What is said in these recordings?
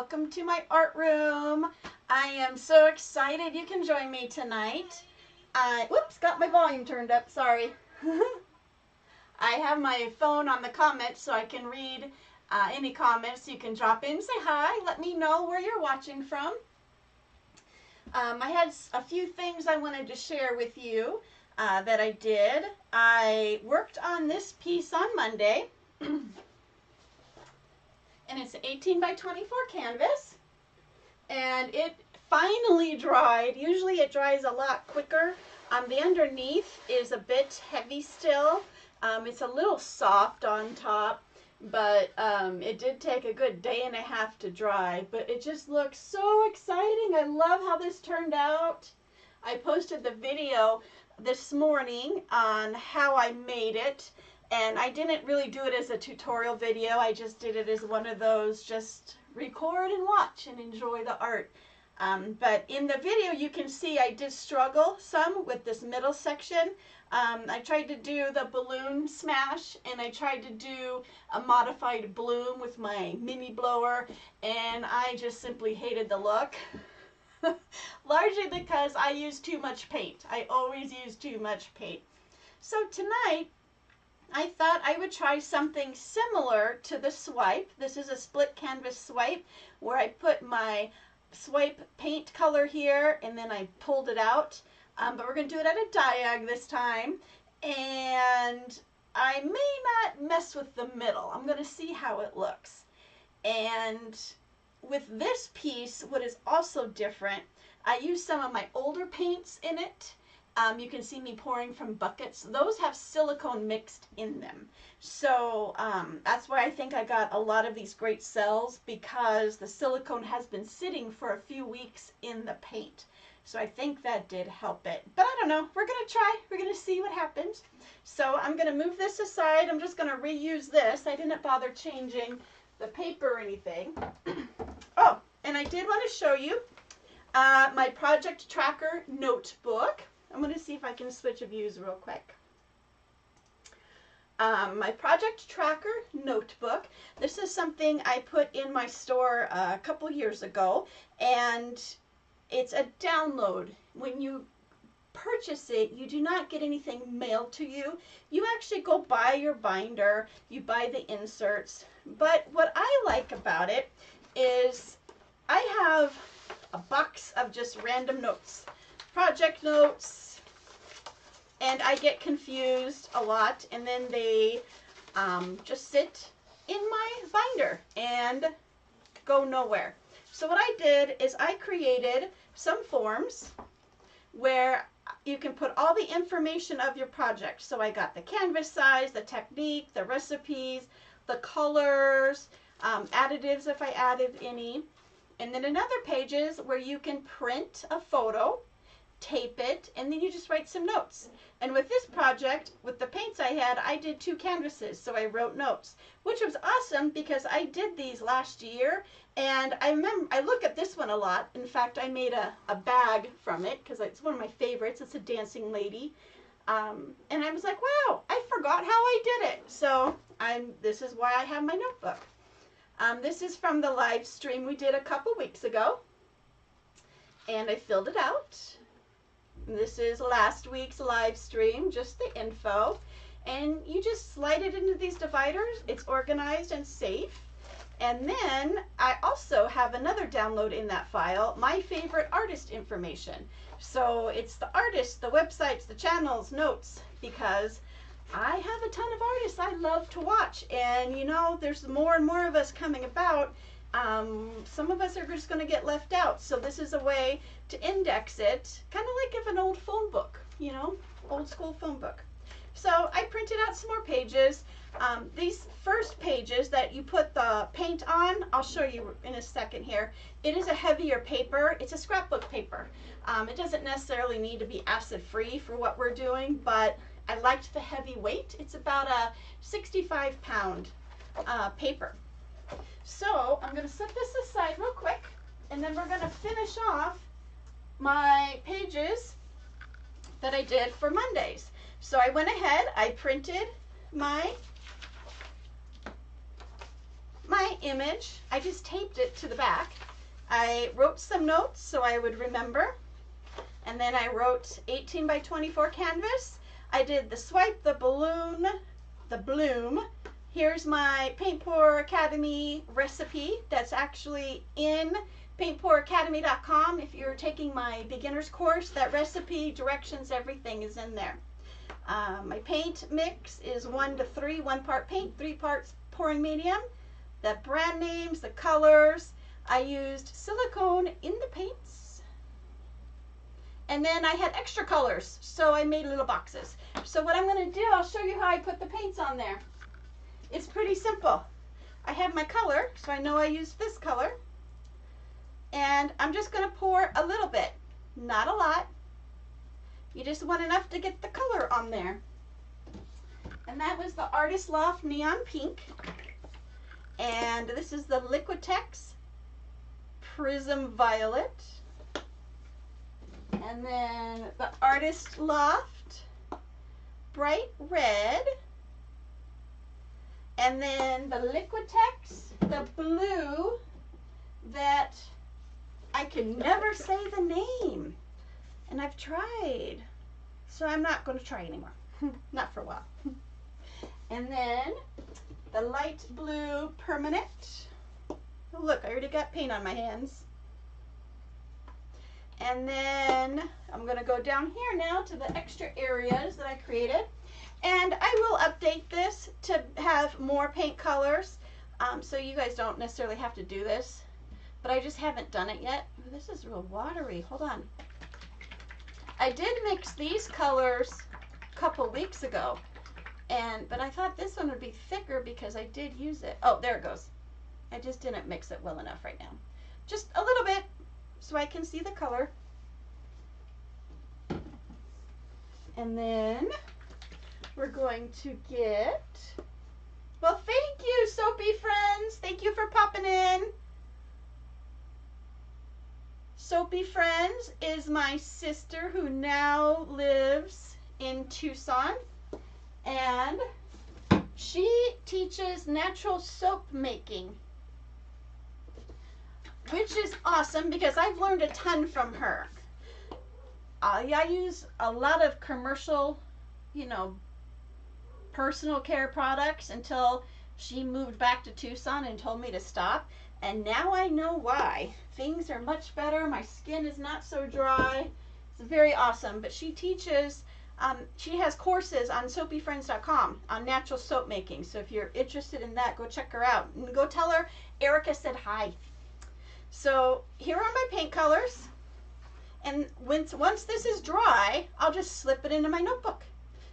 welcome to my art room. I am so excited you can join me tonight. Whoops, got my volume turned up, sorry. I have my phone on the comments so I can read any comments. You can drop in, say hi, let me know where you're watching from. I had a few things I wanted to share with you that I did. I worked on this piece on Monday. And it's an 18 by 24 canvas, and it finally dried. Usually it dries a lot quicker. The underneath is a bit heavy still. It's a little soft on top, but it did take a good day and a half to dry, but it just looks so exciting. I love how this turned out. I posted the video this morning on how I made it. And I didn't really do it as a tutorial video. I just did it as one of those, just record and watch and enjoy the art. But in the video you can see I did struggle some with this middle section. I tried to do the balloon smash, and I tried to do a modified bloom with my mini blower, and I just simply hated the look. Largely because I use too much paint. I always use too much paint. So tonight I thought I would try something similar to the swipe. This is a split canvas swipe where I put my swipe paint color here and then I pulled it out. But we're going to do it at a diag this time. And I may not mess with the middle. I'm going to see how it looks. And with this piece, what is also different, I used some of my older paints in it. You can see me pouring from buckets. Those have silicone mixed in them. So that's why I think I got a lot of these great cells, because the silicone has been sitting for a few weeks in the paint. So I think that did help it. But I don't know. We're going to try. We're going to see what happens. So I'm going to move this aside. I'm just going to reuse this. I didn't bother changing the paper or anything. Oh, and I did want to show you my project tracker notebook. I'm going to see if I can switch views real quick. My project tracker notebook. This is something I put in my store a couple years ago, and it's a download. When you purchase it, you do not get anything mailed to you. You actually go buy your binder, you buy the inserts. But what I like about it is I have a box of just random notes. Project notes, and I get confused a lot, and then they just sit in my binder and go nowhere. So what I did is I created some forms where you can put all the information of your project. So I got the canvas size, the technique, the recipes, the colors, additives if I added any, and then another pages where you can print a photo, tape it, and then you just write some notes. And with this project, with the paints I had, I did 2 canvases, so I wrote notes, which was awesome because I did these last year, and I remember I look at this one a lot. In fact, I made a bag from it because it's one of my favorites. It's a dancing lady, and I was like, wow, I forgot how I did it. So this is why I have my notebook. This is from the live stream we did a couple weeks ago, and I filled it out. This is last week's live stream, just the info. And you just slide it into these dividers. It's organized and safe. And then I also have another download in that file, my favorite artist information. So it's the artists, the websites, the channels, notes, because I have a ton of artists I love to watch. And you know, there's more and more of us coming about. Some of us are just going to get left out. So this is a way to index it, kind of like if an old phone book, you know, old school phone book. So I printed out some more pages. These first pages that you put the paint on, I'll show you in a second here. It is a heavier paper. It's a scrapbook paper. It doesn't necessarily need to be acid free for what we're doing, but I liked the heavy weight. It's about a 65-pound paper. So I'm going to set this aside real quick, and then we're going to finish off my pages that I did for Mondays. So I went ahead, I printed my my image. I just taped it to the back. I wrote some notes so I would remember. And then I wrote 18 by 24 canvas. I did the swipe, the balloon, the bloom. Here's my Paint Pour Academy recipe that's actually in paintpouracademy.com. If you're taking my beginner's course, that recipe, directions, everything is in there. My paint mix is 1 to 3, 1 part paint, 3 parts pouring medium. The brand names, the colors, I used silicone in the paints. And then I had extra colors, so I made little boxes. So what I'm going to do, I'll show you how I put the paints on there. It's pretty simple. I have my color, so I know I used this color. And I'm just going to pour a little bit, not a lot. You just want enough to get the color on there. And that was the Artist Loft Neon Pink. And this is the Liquitex Prism Violet. And then the Artist Loft Bright Red. And then the Liquitex, the blue that I can never say the name. And I've tried. So I'm not going to try anymore. Not for a while. And then the light blue permanent. Oh, look, I already got paint on my hands. And then I'm going to go down here now to the extra areas that I created. And I will update this to have more paint colors. So you guys don't necessarily have to do this. But I just haven't done it yet. Ooh, this is real watery. Hold on. I did mix these colors a couple weeks ago. But I thought this one would be thicker because I did use it. Oh, there it goes. I just didn't mix it well enough right now. Just a little bit so I can see the color. And then we're going to get, well, thank you, Soapy Friends. Thank you for popping in. Soapy Friends is my sister who now lives in Tucson. And she teaches natural soap making, which is awesome because I've learned a ton from her. I use a lot of commercial, personal care products until she moved back to Tucson and told me to stop. And now I know why. Things are much better. My skin is not so dry. It's very awesome. But she teaches, she has courses on soapyfriends.com on natural soap making. So if you're interested in that, go check her out. And go tell her Erica said hi. So here are my paint colors. And once this is dry, I'll just slip it into my notebook.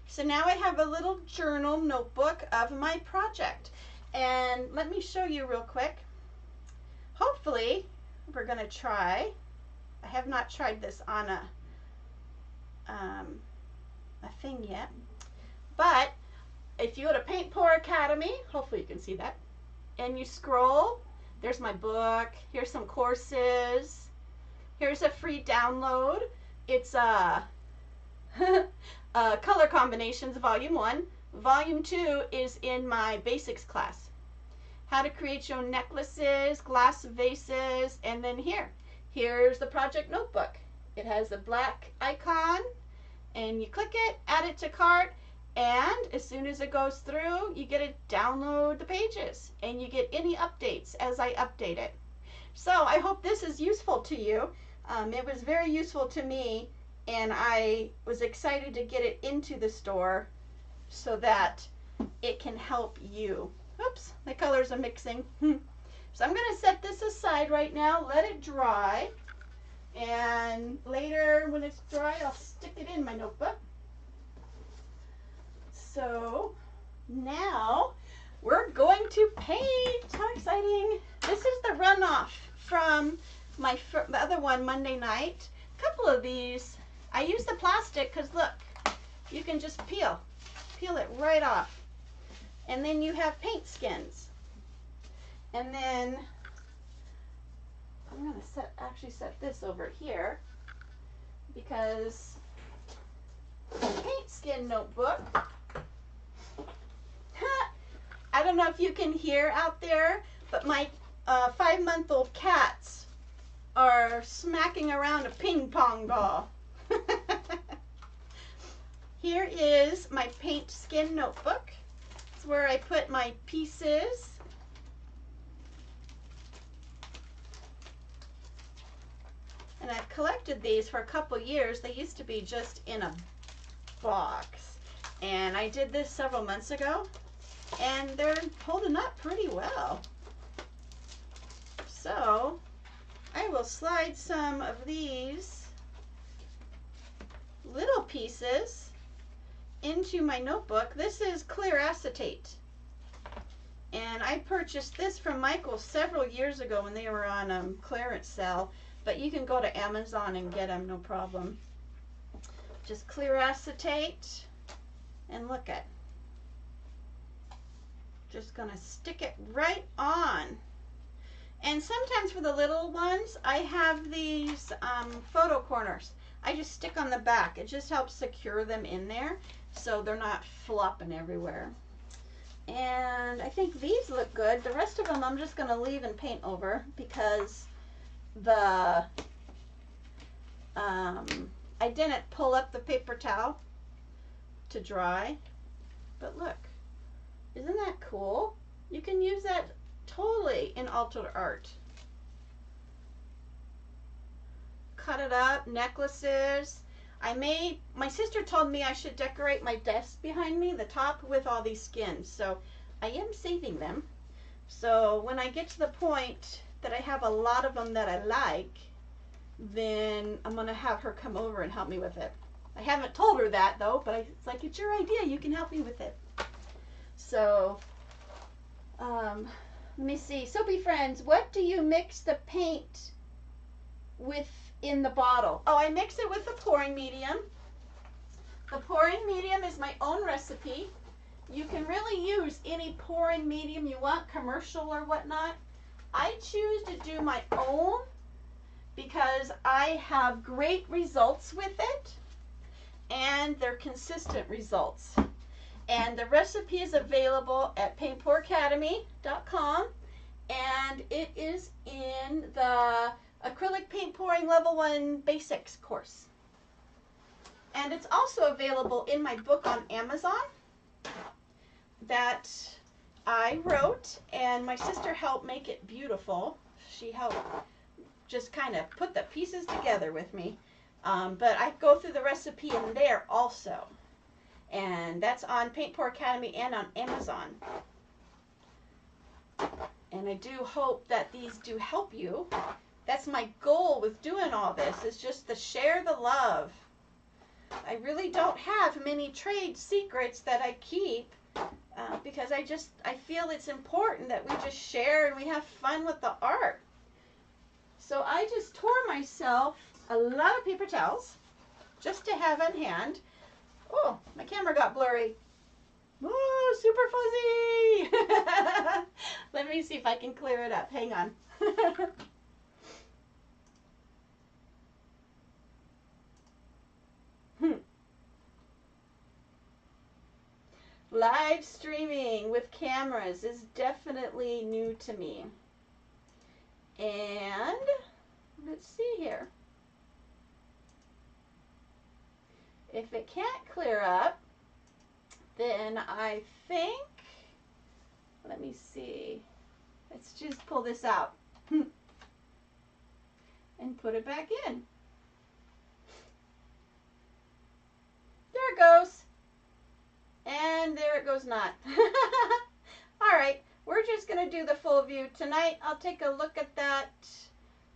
So now I have a little journal notebook of my project. And let me show you real quick. Hopefully, we're going to try. I have not tried this on a thing yet. But if you go to Paint Pour Academy, hopefully you can see that, and you scroll, there's my book. Here's some courses. Here's a free download. It's Color Combinations Volume 1. Volume 2 is in my Basics class. How to create your own necklaces, glass vases, and then here's the project notebook. It has a black icon, and you click it, add it to cart, and as soon as it goes through, you get to download the pages, and you get any updates as I update it. So I hope this is useful to you. It was very useful to me, and I was excited to get it into the store so that it can help you. Oops, my colors are mixing. So I'm going to set this aside right now, let it dry, and later when it's dry, I'll stick it in my notebook. So now we're going to paint. How exciting. This is the runoff from my the other one Monday night. A couple of these, I use the plastic because look, you can just peel it right off. And then you have paint skins. And then I'm going to actually set this over here because the paint skin notebook, I don't know if you can hear out there, but my 5-month-old cats are smacking around a ping pong ball. Here is my paint skin notebook. It's where I put my pieces. And I've collected these for a couple years. They used to be just in a box. And I did this several months ago, and they're holding up pretty well. So I will slide some of these little pieces into my notebook. This is clear acetate, and I purchased this from Michael's several years ago when they were on clearance sale, but you can go to Amazon and get them, no problem. Just clear acetate, and look at, just gonna stick it right on. And sometimes for the little ones, I have these photo corners. I just stick on the back. It just helps secure them in there so they're not flopping everywhere. And I think these look good. The rest of them I'm just gonna leave and paint over because the I didn't pull up the paper towel to dry. But look, isn't that cool? You can use that totally in altar art. Cut it up, necklaces. My sister told me I should decorate my desk behind me, the top, with all these skins. So I am saving them. So when I get to the point that I have a lot of them that I like, then I'm gonna have her come over and help me with it. I haven't told her that though, but it's like, it's your idea, you can help me with it. So, let me see. Soapy Friends, what do you mix the paint with in the bottle? Oh, I mix it with the pouring medium. The pouring medium is my own recipe. You can really use any pouring medium you want, commercial or whatnot. I choose to do my own because I have great results with it and they're consistent results. And the recipe is available at paintpouracademy.com, and it is in the Acrylic Paint Pouring Level 1 Basics course. And it's also available in my book on Amazon that I wrote, and my sister helped make it beautiful. She helped just kind of put the pieces together with me. But I go through the recipe in there also. And that's on Paint Pour Academy and on Amazon. And I do hope that these do help you. That's my goal with doing all this, is just to share the love. I really don't have many trade secrets that I keep because I feel it's important that we just share and we have fun with the art. So I just tore myself a lot of paper towels just to have on hand. Oh, my camera got blurry. Oh, super fuzzy. Let me see if I can clear it up. Hang on. Live streaming with cameras is definitely new to me. And let's see here. If it can't clear up, then I think, let me see. Let's just pull this out and put it back in. There it goes. And there it goes not. All right, we're just going to do the full view tonight. I'll take a look at that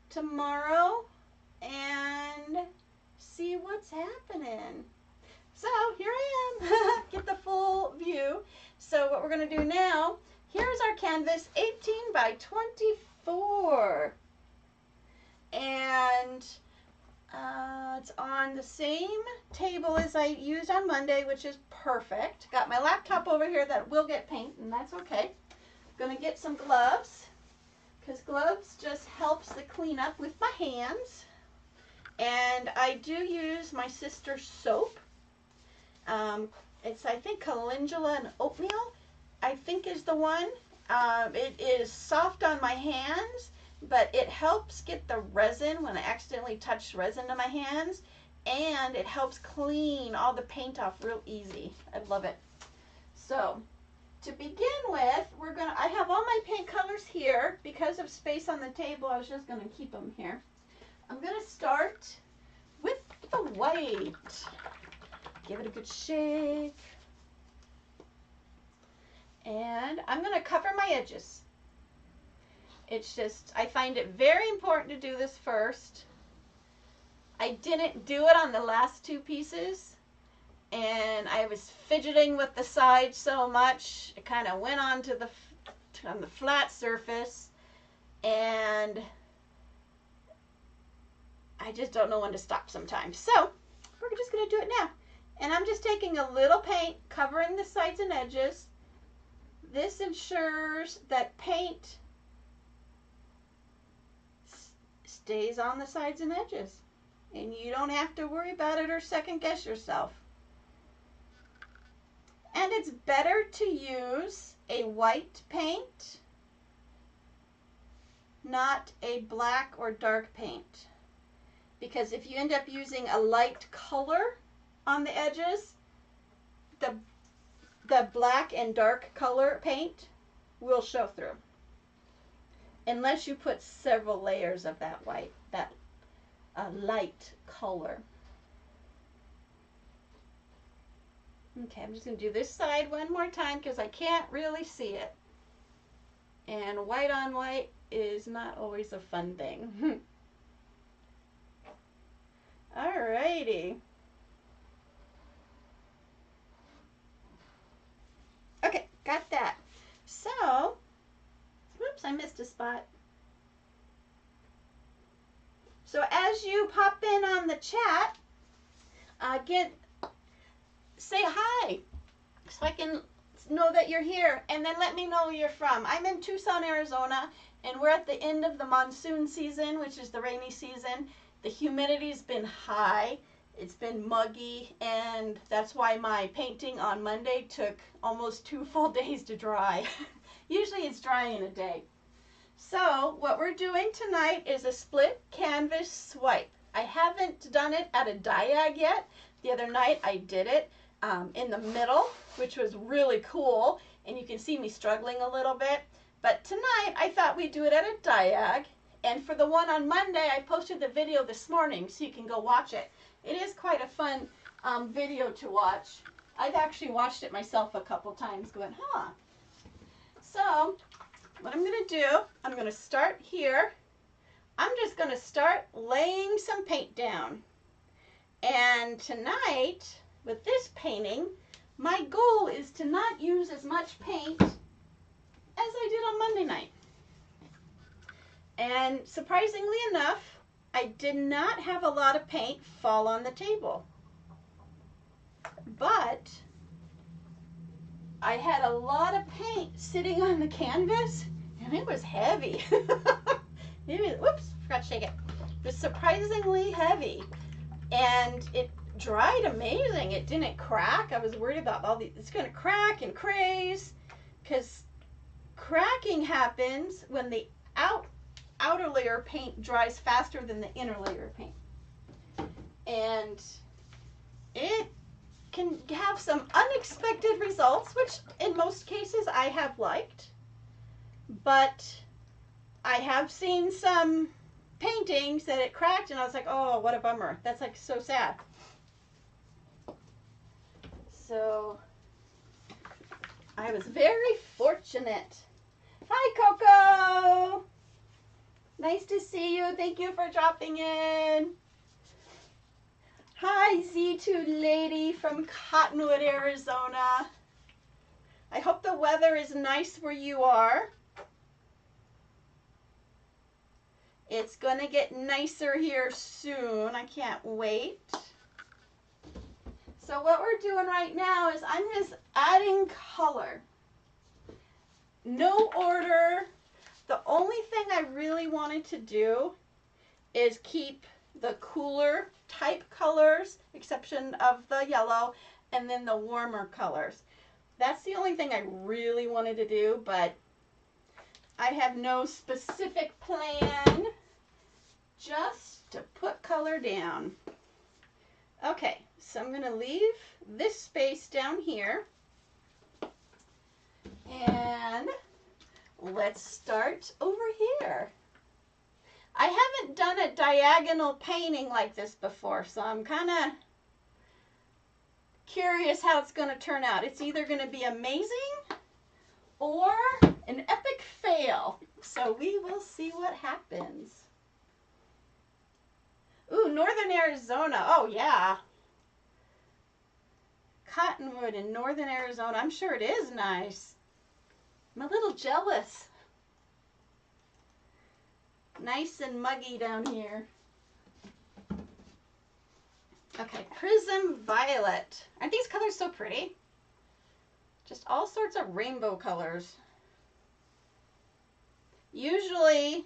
tomorrow and see what's happening. So here I am. Get the full view. So what we're going to do now, here's our canvas, 18 by 24. And it's on the same table as I used on Monday, which is perfect. Got my laptop over here that will get paint, and that's okay. Gonna get some gloves, because gloves just helps the cleanup with my hands. And I do use my sister's soap. It's, I think, calendula and oatmeal, I think is the one. It is soft on my hands, but it helps get the resin when I accidentally touch resin to my hands, and it helps clean all the paint off real easy. I love it. So to begin with, I have all my paint colors here. Because of space on the table, I was just gonna keep them here. I'm gonna start with the white. Give it a good shake. And I'm gonna cover my edges. It's just, I find it very important to do this first. I didn't do it on the last two pieces, and I was fidgeting with the sides so much, it kind of went on the flat surface, and I just don't know when to stop sometimes. So we're just gonna do it now. And I'm just taking a little paint, covering the sides and edges. This ensures that paint stays on the sides and edges, and you don't have to worry about it or second guess yourself. And it's better to use a white paint, not a black or dark paint, because if you end up using a light color on the edges, the black and dark color paint will show through, unless you put several layers of that white, that light color. Okay, I'm just going to do this side one more time because I can't really see it. And white on white is not always a fun thing. Alrighty. Okay, got that. So, whoops, I missed a spot. So as you pop in on the chat, say hi so I can know that you're here, and then let me know where you're from. I'm in Tucson, Arizona, and we're at the end of the monsoon season, which is the rainy season. The humidity's been high. It's been muggy, and that's why my painting on Monday took almost 2 full days to dry. Usually it's dry in a day. So what we're doing tonight is a split canvas swipe. I haven't done it at a diag yet. The other night I did it in the middle, which was really cool, and you can see me struggling a little bit. But tonight I thought we'd do it at a diag, and for the one on Monday I posted the video this morning so you can go watch it. It is quite a fun video to watch. I've actually watched it myself a couple times going, huh. So what I'm going to do, I'm going to start here. I'm just going to start laying some paint down. And tonight, with this painting, my goal is to not use as much paint as I did on Monday night. And surprisingly enough, I did not have a lot of paint fall on the table. But I had a lot of paint sitting on the canvas, and it was heavy. Whoops, forgot to shake it. It was surprisingly heavy, and it dried amazing. It didn't crack. I was worried about it's going to crack and craze, because cracking happens when the outer layer of paint dries faster than the inner layer of paint. And it can have some unexpected results, which in most cases I have liked, but I have seen some paintings that it cracked and I was like, oh, what a bummer. That's like so sad. So I was very fortunate. Hi, Coco. Nice to see you. Thank you for dropping in. Hi, Z2 Lady from Cottonwood, Arizona. I hope the weather is nice where you are. It's going to get nicer here soon. I can't wait. So what we're doing right now is I'm just adding color. No order. The only thing I really wanted to do is keep the cooler type colors, exception of the yellow, and then the warmer colors. That's the only thing I really wanted to do, but I have no specific plan, just to put color down. Okay, so I'm going to leave this space down here. And let's start over here. I haven't done a diagonal painting like this before, so I'm kind of curious how it's going to turn out. It's either going to be amazing or an epic fail. So we will see what happens. Ooh, Northern Arizona. Oh, yeah. Cottonwood in Northern Arizona. I'm sure it is nice. I'm a little jealous. Nice and muggy down here. Okay, Prism Violet. Aren't these colors so pretty? Just all sorts of rainbow colors. Usually,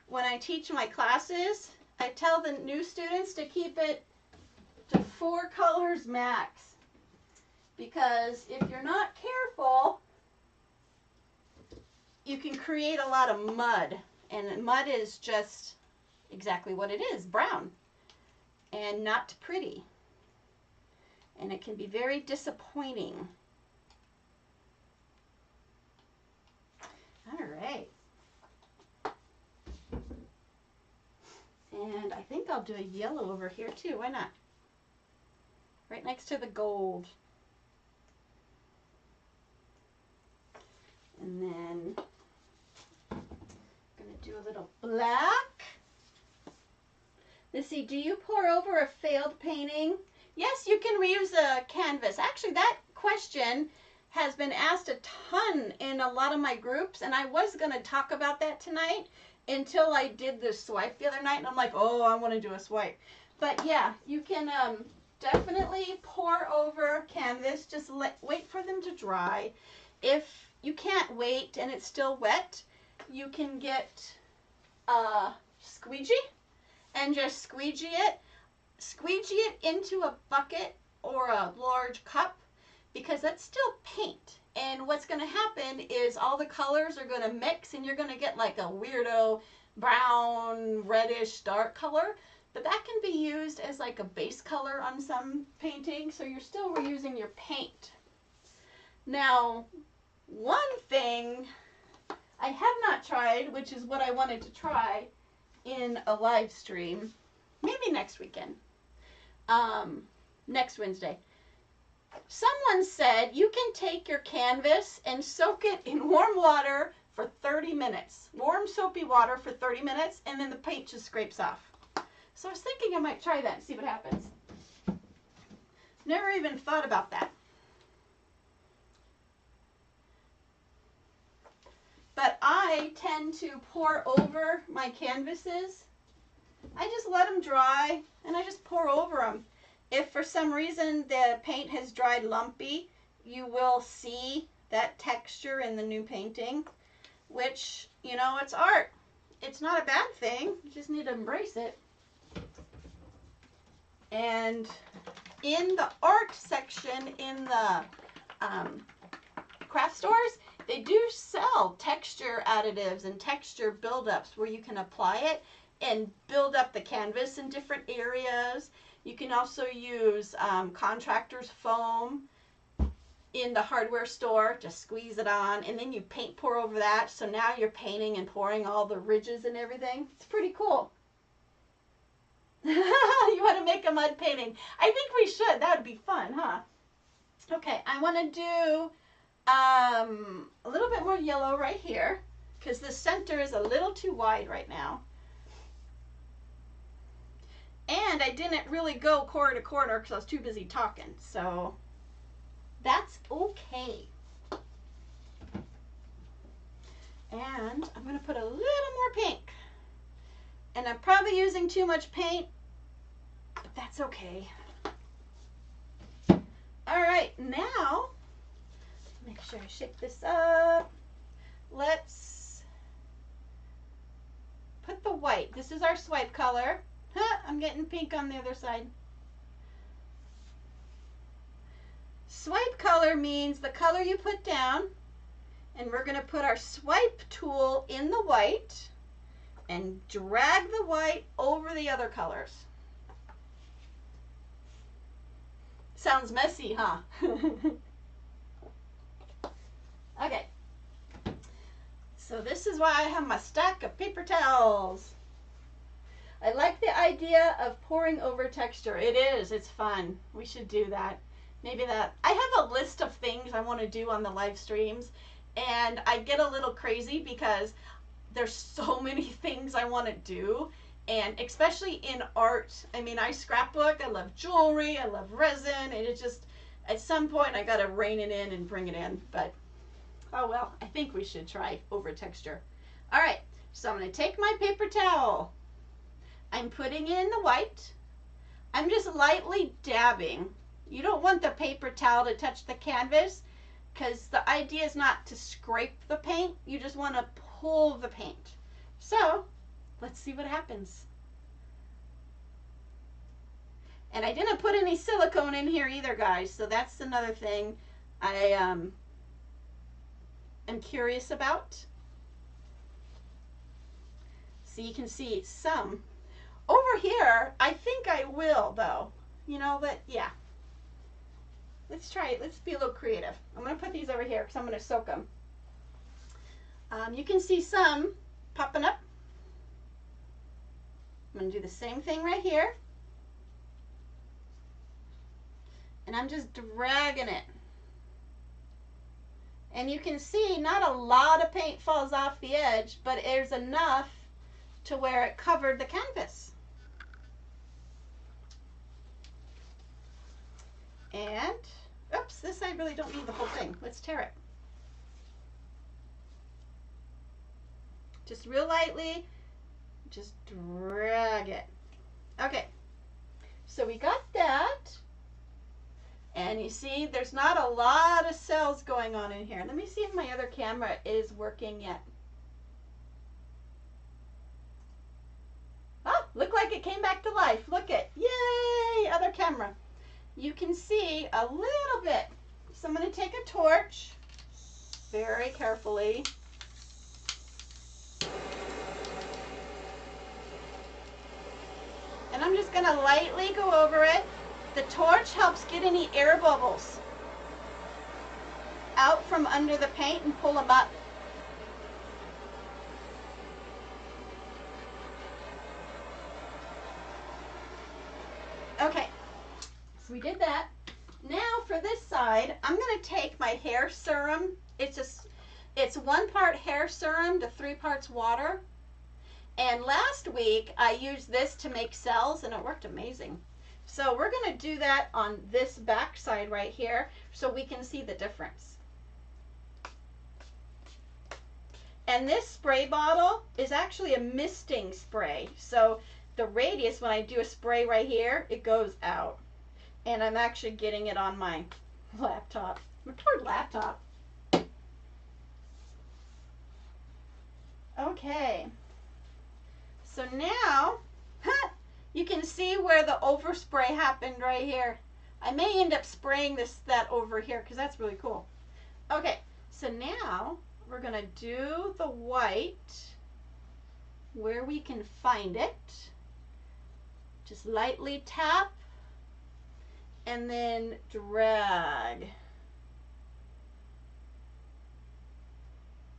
when I teach my classes, I tell the new students to keep it to 4 colors max. Because if you're not careful, you can create a lot of mud. And mud is just exactly what it is, brown. And not pretty. And it can be very disappointing. All right. And I think I'll do a yellow over here too. Why not? Right next to the gold. And then I'm going to do a little black. Missy, do you pour over a failed painting? Yes, you can reuse a canvas. Actually, that question has been asked a ton in a lot of my groups, and I was going to talk about that tonight until I did this swipe the other night, and I'm like, oh, I want to do a swipe. But yeah, you can definitely pour over canvas. Just wait for them to dry. If you can't wait and it's still wet, you can get a squeegee and just squeegee it into a bucket or a large cup, because that's still paint. And what's going to happen is all the colors are going to mix and you're going to get like a weirdo brown, reddish, dark color. But that can be used as like a base color on some paintings, so you're still reusing your paint. Now, one thing I have not tried, which is what I wanted to try in a live stream, maybe next weekend, next Wednesday. Someone said you can take your canvas and soak it in warm water for 30 minutes. Warm soapy water for 30 minutes, and then the paint just scrapes off. So I was thinking I might try that and see what happens. Never even thought about that. But I tend to pour over my canvases. I just let them dry and I just pour over them. If for some reason the paint has dried lumpy, you will see that texture in the new painting, which, you know, it's art. It's not a bad thing. You just need to embrace it. And in the art section in the craft stores, they do sell texture additives and texture buildups where you can apply it and build up the canvas in different areas. You can also use contractor's foam in the hardware store. Just squeeze it on, and then you paint pour over that. So now you're painting and pouring all the ridges and everything. It's pretty cool. You want to make a mud painting? I think we should. That would be fun, huh? Okay, I want to do a little bit more yellow right here because the center is a little too wide right now. And I didn't really go corner to corner because I was too busy talking. So that's okay. And I'm going to put a little more pink. And I'm probably using too much paint, but that's okay. All right, now, make sure I shake this up. Let's put the white. This is our swipe color. I'm getting pink on the other side. Swipe color means the color you put down And we're going to put our swipe tool in the white and drag the white over the other colors. Sounds messy, huh? Okay. So this is why I have my stack of paper towels. I like the idea of pouring over texture. It is. It's fun. We should do that. Maybe that. I have a list of things I want to do on the live streams, and I get a little crazy because there's so many things I want to do, and especially in art. I mean, I scrapbook. I love jewelry. I love resin, and it just, at some point, I got to rein it in and bring it in. But, oh well, I think we should try over texture. All right, so I'm going to take my paper towel. I'm putting in the white. I'm just lightly dabbing. You don't want the paper towel to touch the canvas because the idea is not to scrape the paint. You just want to pull the paint. So let's see what happens. And I didn't put any silicone in here either, guys. So that's another thing I am curious about. So you can see some. Over here, I think I will, though. You know, but yeah. Let's try it. Let's be a little creative. I'm going to put these over here because I'm going to soak them. You can see some popping up. I'm going to do the same thing right here. And I'm just dragging it. And you can see not a lot of paint falls off the edge, but there's enough to where it covered the canvas. And, oops, this side really don't need the whole thing. Let's tear it. Just real lightly, just drag it. Okay, so we got that. And you see, there's not a lot of cells going on in here. Let me see if my other camera is working yet. Oh, look like it came back to life. Look it. Yay, other camera. You can see a little bit. So I'm going to take a torch very carefully. And I'm just going to lightly go over it. The torch helps get any air bubbles out from under the paint and pull them up. Okay, so we did that. Now for this side, I'm going to take my hair serum. It's 1 part hair serum to 3 parts water. And last week I used this to make cells and it worked amazing. So we're going to do that on this back side right here so we can see the difference. And this spray bottle is actually a misting spray. So the radius, when I do a spray right here, it goes out. And I'm actually getting it on my laptop. My poor laptop. Okay. So now, you can see where the overspray happened right here. I may end up spraying that over here because that's really cool. Okay, so now we're going to do the white where we can find it. Just lightly tap and then drag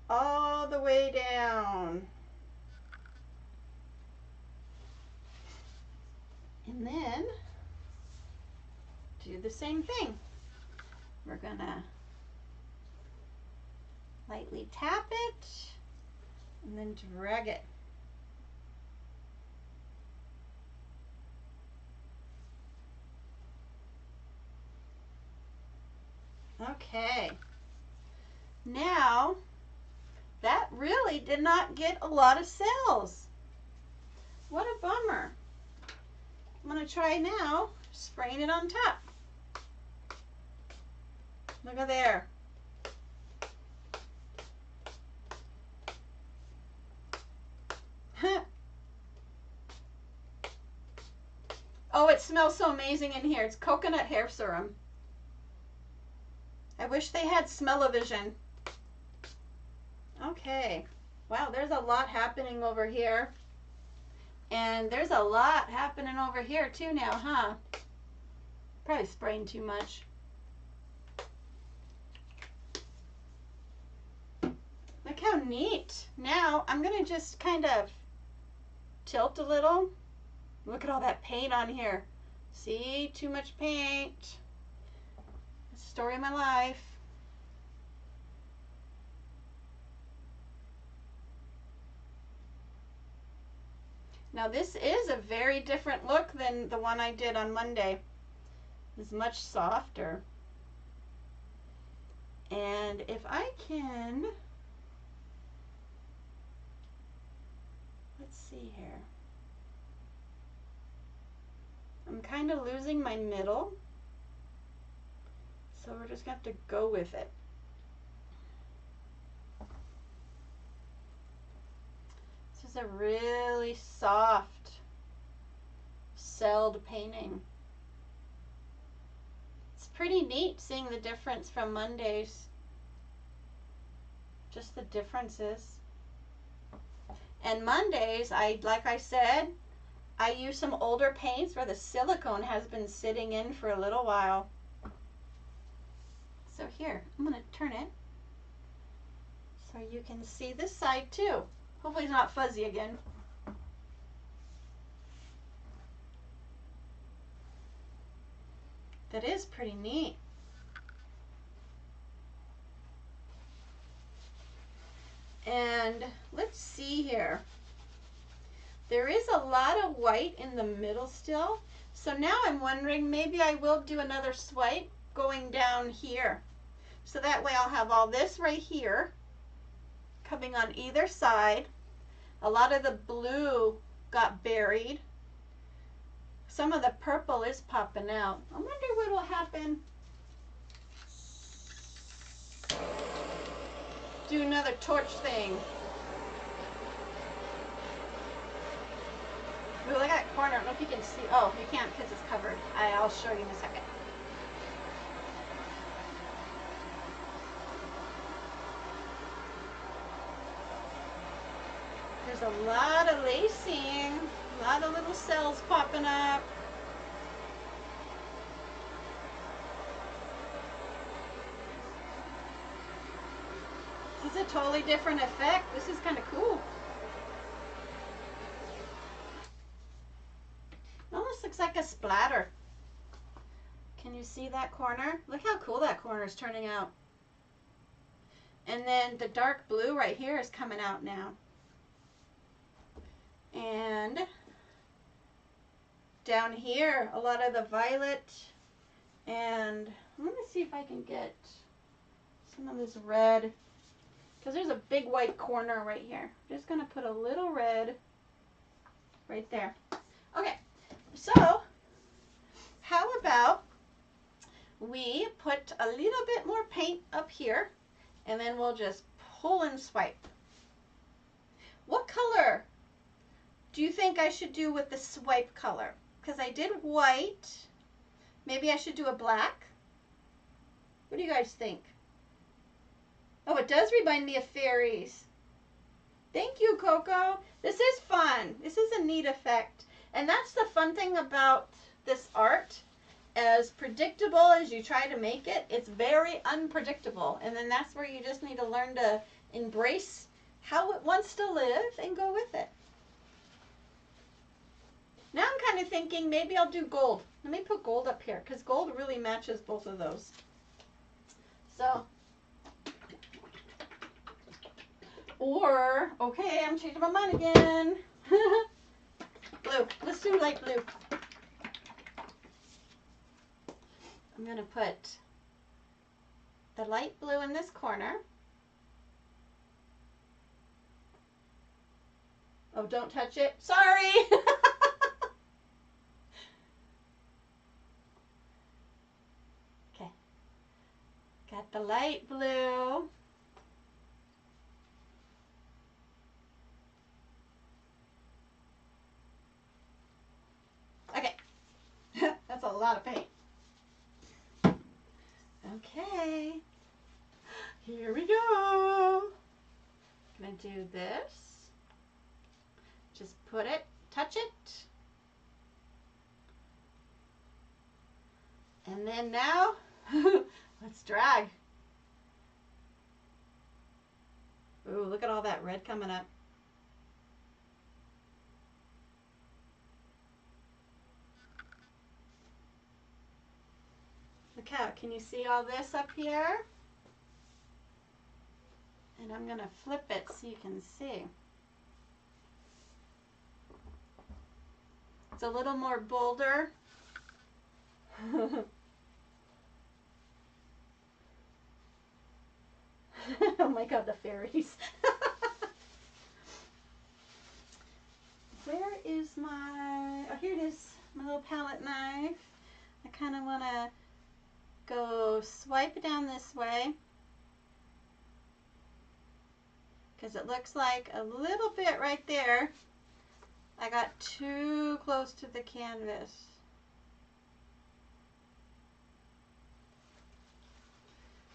all the way down. And then do the same thing. We're gonna lightly tap it and then drag it. Okay. Now, that really did not get a lot of cells. What a bummer. I'm going to try now spraying it on top. Look at there. Oh, it smells so amazing in here. It's coconut hair serum. I wish they had smell-o-vision. Okay. Wow, there's a lot happening over here. And there's a lot happening over here too now, huh? Probably spraying too much. Look how neat. Now I'm going to just kind of tilt a little. Look at all that paint on here. See, too much paint. Story of my life. Now this is a very different look than the one I did on Monday. It's much softer. And if I can, let's see here. I'm kind of losing my middle. So we're just going to have to go with it. This is a really soft celled painting. It's pretty neat seeing the difference from Monday's. Just the differences. And Mondays, like I said, I use some older paints where the silicone has been sitting in for a little while. So here, I'm going to turn it so you can see this side too. Hopefully it's not fuzzy again. That is pretty neat. And let's see here. There is a lot of white in the middle still. So now I'm wondering maybe I will do another swipe going down here. So that way I'll have all this right here coming on either side. A lot of the blue got buried. Some of the purple is popping out. I wonder what will happen. Do another torch thing. Ooh, look at that corner. I don't know if you can see. Oh, you can't because it's covered. I'll show you in a second. There's a lot of lacing, a lot of little cells popping up. This is a totally different effect. This is kind of cool. It almost looks like a splatter. Can you see that corner? Look how cool that corner is turning out. And then the dark blue right here is coming out now. And down here, a lot of the violet. And I'm going to see if I can get some of this red. Because there's a big white corner right here. I'm just going to put a little red right there. Okay, so how about we put a little bit more paint up here and then we'll just pull and swipe. What color do you think I should do with the swipe color? Because I did white. Maybe I should do a black. What do you guys think? Oh, it does remind me of fairies. Thank you, Coco. This is fun. This is a neat effect. And that's the fun thing about this art. As predictable as you try to make it, it's very unpredictable. And then that's where you just need to learn to embrace how it wants to live and go with it. Now I'm kind of thinking maybe I'll do gold. Let me put gold up here because gold really matches both of those. So, or, okay, I'm changing my mind again. Blue. Let's do light blue. I'm going to put the light blue in this corner. Oh, don't touch it. Sorry. Okay. Got the light blue. Okay. That's a lot of paint. Okay. Here we go. do this. Just put it, touch it. And then now, let's drag. Ooh, look at all that red coming up. Look out, can you see all this up here? And I'm gonna flip it so you can see. It's a little more bolder. Oh my god, the fairies. Where is my, oh here it is, my little palette knife. I kind of want to go swipe it down this way because it looks like a little bit right there. I got too close to the canvas.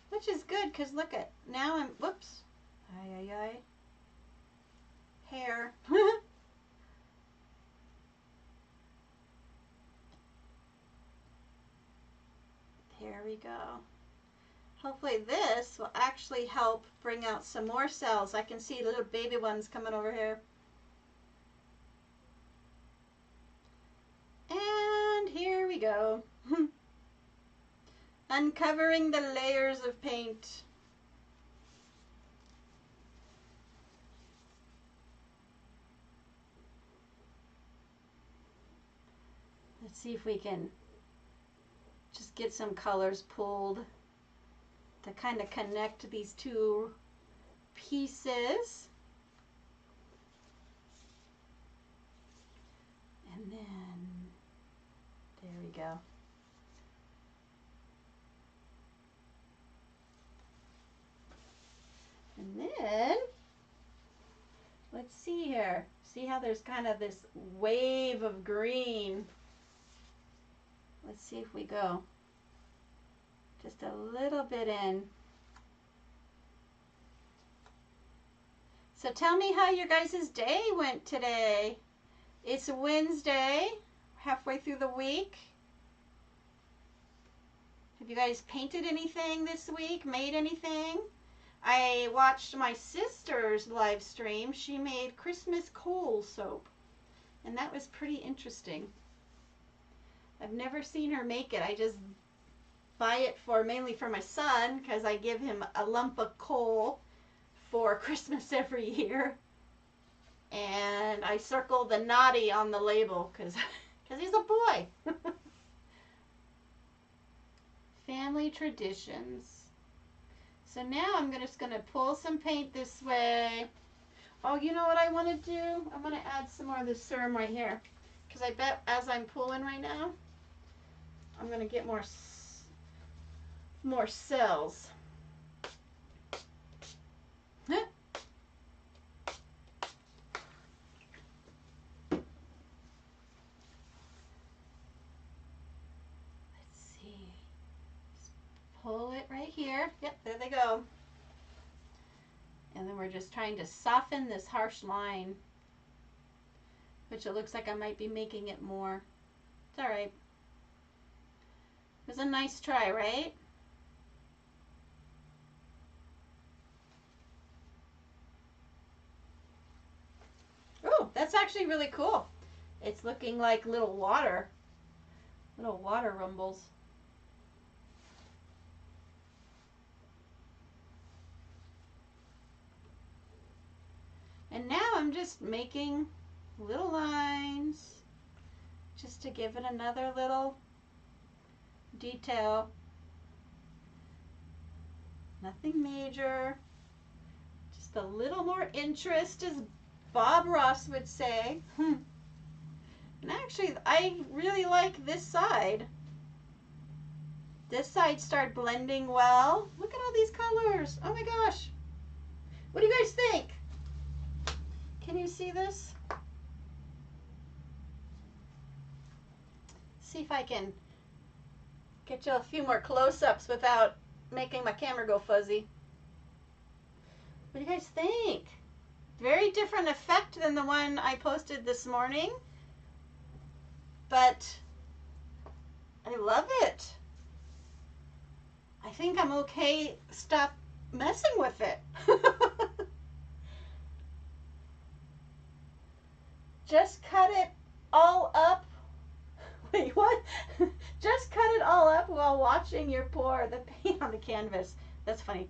Which is good because look at, now I'm, whoops, ay, ay, ay, hair. There we go. Hopefully this will actually help bring out some more cells. I can see little baby ones coming over here. And here we go. Uncovering the layers of paint. Let's see if we can just get some colors pulled to kind of connect these two pieces. And then, there we go. And then, let's see here. See how there's kind of this wave of green. Let's see if we go just a little bit in. So tell me how your guys' day went today. It's Wednesday, halfway through the week. Have you guys painted anything this week? Made anything? I watched my sister's live stream. She made Christmas coal soap, and that was pretty interesting. I've never seen her make it. I just buy it for mainly for my son because I give him a lump of coal for Christmas every year. And I circle the naughty on the label because he's a boy. Family traditions. So now I'm just going to pull some paint this way. Oh, you know what I want to do? I'm going to add some more of this serum right here. Because I bet as I'm pulling right now, I'm going to get more cells. Huh? Let's see. Just pull it right here. Yep, there they go. And then we're just trying to soften this harsh line, which it looks like I might be making it more. It's all right. It was a nice try, right? Oh, that's actually really cool. It's looking like little water rumbles. And now I'm just making little lines just to give it another little detail. Nothing major, just a little more interest, as Bob Ross would say. And actually, I really like this side. This side started blending well. Look at all these colors. Oh my gosh. What do you guys think? Can you see this? See if I can get you a few more close-ups without making my camera go fuzzy. What do you guys think? Very different effect than the one I posted this morning, but I love it. I think I'm okay. Stop messing with it. Just cut it all up. Wait, what? Just cut it all up while watching your pour the paint on the canvas. That's funny.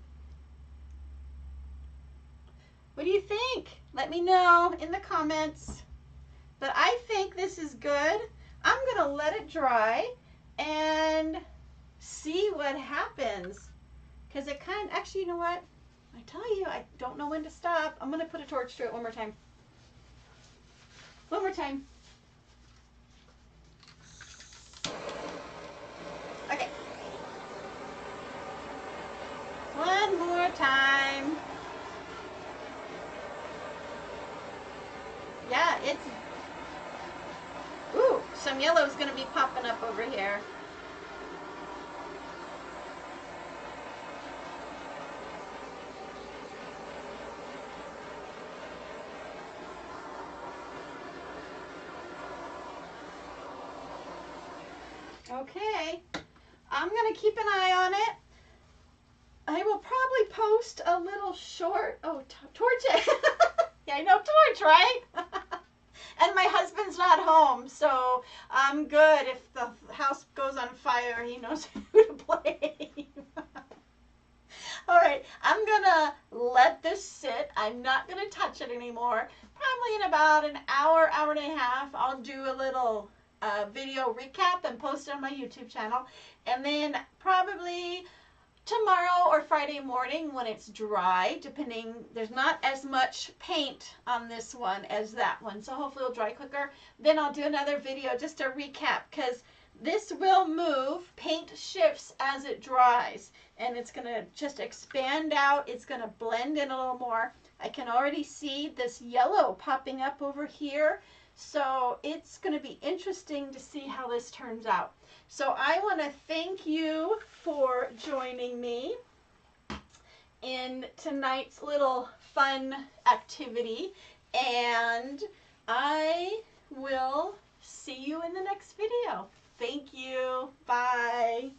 What do you think? Let me know in the comments. But I think this is good. I'm gonna let it dry and see what happens. Because it kind of, actually, you know what? I tell you, I don't know when to stop. I'm gonna put a torch to it one more time. One more time. Okay. One more time. Yeah, it's, ooh, some yellow is gonna be popping up over here. Okay, I'm gonna keep an eye on it. I will probably post a little short, oh, torch. Yeah, I know, torch, right? And my husband's not home, so I'm good. If the house goes on fire, he knows who to blame. All right, I'm gonna let this sit. I'm not gonna touch it anymore. Probably in about an hour, hour and a half, I'll do a little video recap and post it on my YouTube channel. And then probably tomorrow or Friday morning when it's dry, depending, there's not as much paint on this one as that one, so hopefully it'll dry quicker. Then I'll do another video just to recap, because this will move, paint shifts as it dries, and it's going to just expand out, it's going to blend in a little more. I can already see this yellow popping up over here, so it's going to be interesting to see how this turns out. So I want to thank you for joining me in tonight's little fun activity, and I will see you in the next video. Thank you. Bye.